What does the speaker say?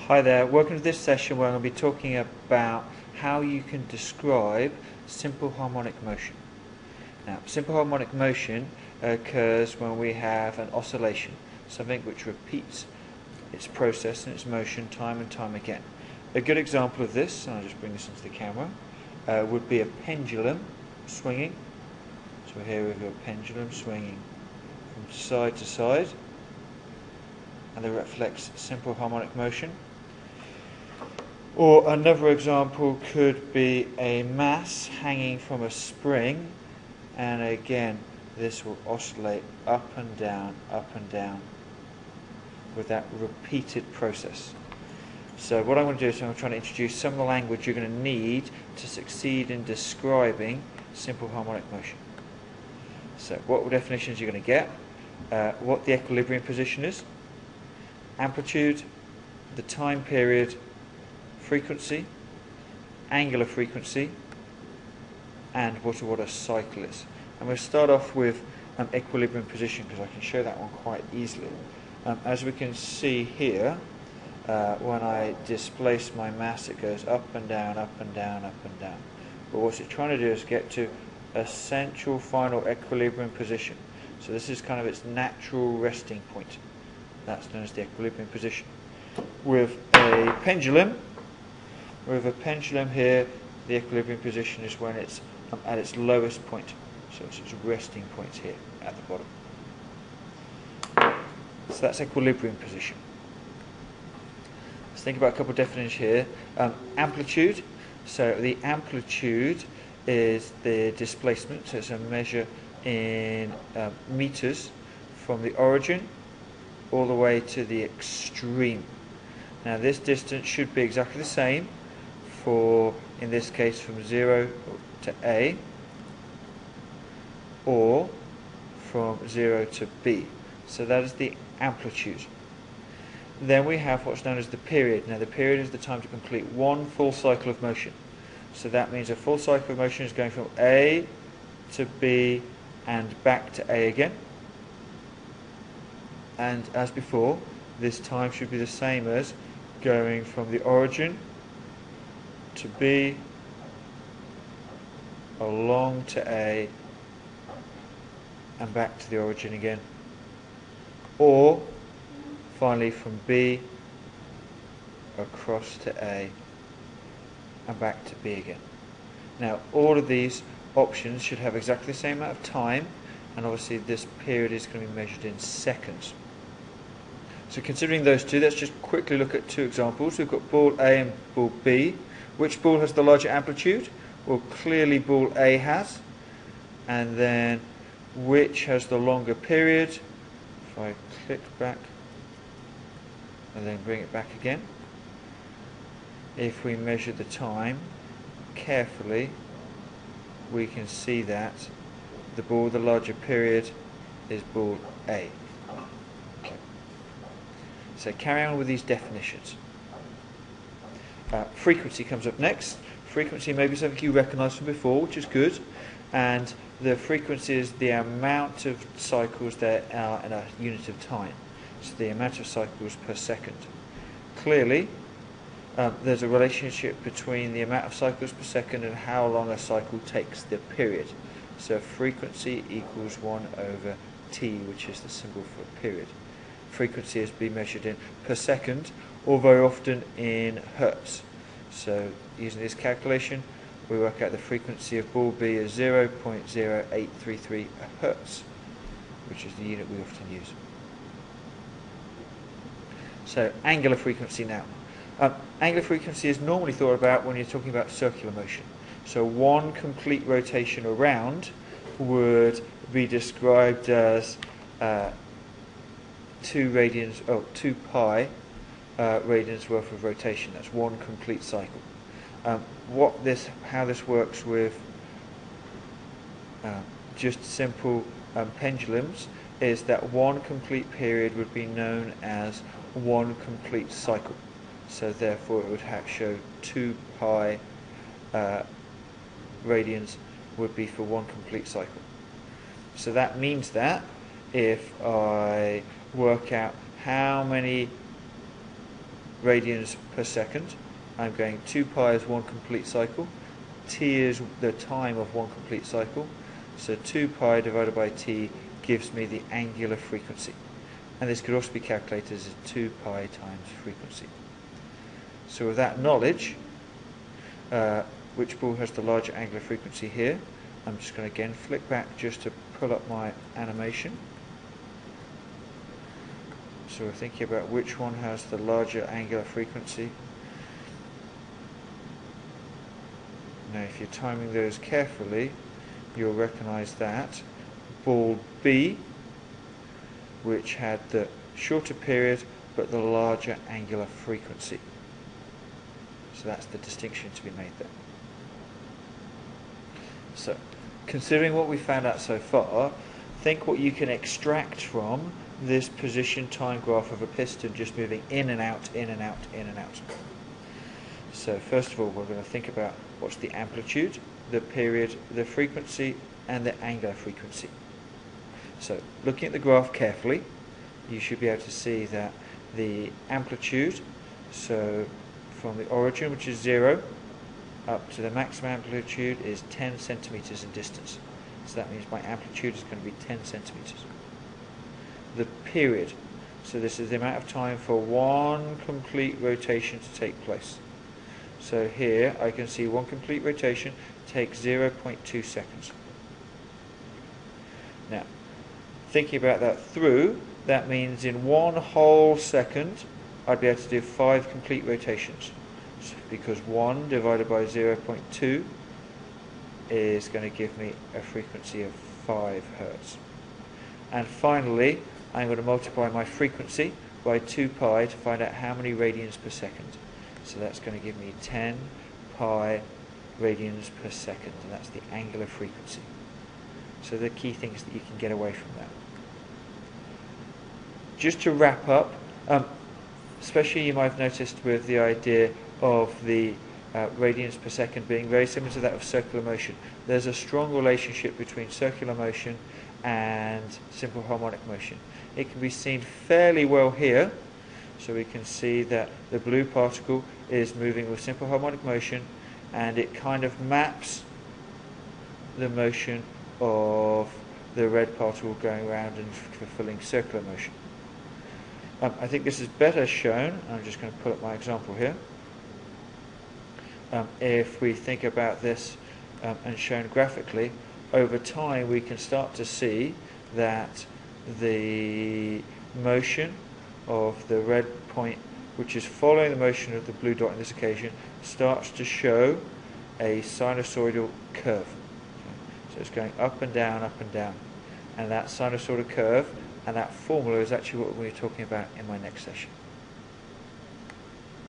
Hi there, welcome to this session where I'm going to be talking about how you can describe simple harmonic motion. Now, simple harmonic motion occurs when we have an oscillation, something which repeats its process and its motion time and time again. A good example of this, and I'll just bring this into the camera, would be a pendulum swinging. So here we have a pendulum swinging from side to side, and that reflects simple harmonic motion. Or another example could be a mass hanging from a spring, and again this will oscillate up and down with that repeated process. So what I'm going to do is I'm trying to introduce some of the language you're going to need to succeed in describing simple harmonic motion. So what definitions you're going to get, what the equilibrium position is, amplitude, the time period, frequency, angular frequency, and what a cycle is. And we'll start off with equilibrium position, because I can show that one quite easily. As we can see here, when I displace my mass, it goes up and down, up and down, up and down. But what it's trying to do is get to a central final equilibrium position. So this is kind of its natural resting point. That's known as the equilibrium position. With a pendulum here, the equilibrium position is when it's at its lowest point. So it's its resting point here at the bottom. So that's equilibrium position. Let's think about a couple of definitions here. Amplitude. So the amplitude is the displacement. So it's a measure in meters from the origin all the way to the extreme. Now this distance should be exactly the same for, in this case, from 0 to A, or from 0 to B. So that is the amplitude. Then we have what's known as the period. Now the period is the time to complete one full cycle of motion. So that means a full cycle of motion is going from A to B and back to A again. And as before, this time should be the same as going from the origin to B, along to A, and back to the origin again. Or finally from B across to A and back to B again. Now all of these options should have exactly the same amount of time, and obviously this period is going to be measured in seconds. So considering those two, let's just quickly look at two examples. We've got ball A and ball B. Which ball has the larger amplitude? Well, clearly ball A has. And then which has the longer period? If I click back and then bring it back again, if we measure the time carefully, we can see that the ball with the larger period is ball A. Okay. So carry on with these definitions. Frequency comes up next. Frequency may be something you recognise from before, which is good. And the frequency is the amount of cycles there are in a unit of time. So the amount of cycles per second. Clearly, there's a relationship between the amount of cycles per second and how long a cycle takes, the period. So frequency equals 1 over t, which is the symbol for a period. Frequency is being measured in per second, or very often in hertz. So using this calculation, we work out the frequency of ball B as 0.0833 hertz, which is the unit we often use. So angular frequency now. Angular frequency is normally thought about when you're talking about circular motion. So one complete rotation around would be described as 2 pi radians worth of rotation. That's one complete cycle. How this works with just simple pendulums is that one complete period would be known as one complete cycle. So therefore it would show 2 pi radians would be for one complete cycle. So that means that if I work out how many radians per second. I'm going 2 pi is one complete cycle, t is the time of one complete cycle, so 2 pi divided by t gives me the angular frequency. And this could also be calculated as 2 pi times frequency. So with that knowledge, which ball has the larger angular frequency here, I'm just going to again flick back just to pull up my animation. So we're thinking about which one has the larger angular frequency. Now if you're timing those carefully, you'll recognize that ball B, which had the shorter period but the larger angular frequency. So that's the distinction to be made there. So, considering what we found out so far, think what you can extract from this position time graph of a piston just moving in and out, in and out, in and out. So first of all, we're going to think about what's the amplitude, the period, the frequency, and the angular frequency. So looking at the graph carefully, you should be able to see that the amplitude, so from the origin, which is 0, up to the maximum amplitude is 10 centimeters in distance. So that means my amplitude is going to be 10 centimeters. The period, so this is the amount of time for one complete rotation to take place. So here I can see one complete rotation takes 0.2 seconds. Now, thinking about that through, that means in one whole second I'd be able to do 5 complete rotations. So because 1 divided by 0.2 is going to give me a frequency of 5 Hertz. And finally, I'm going to multiply my frequency by 2 pi to find out how many radians per second. So that's going to give me 10 pi radians per second, and that's the angular frequency. So the key things that you can get away from that. Just to wrap up, especially you might have noticed with the idea of the radians per second being very similar to that of circular motion. There's a strong relationship between circular motion and simple harmonic motion. It can be seen fairly well here, so we can see that the blue particle is moving with simple harmonic motion, and it kind of maps the motion of the red particle going around and fulfilling circular motion. I think this is better shown. I'm just going to put up my example here. If we think about this and shown graphically, over time we can start to see that the motion of the red point, which is following the motion of the blue dot in this occasion, starts to show a sinusoidal curve. So it's going up and down, and that sinusoidal curve and that formula is actually what we're talking about in my next session.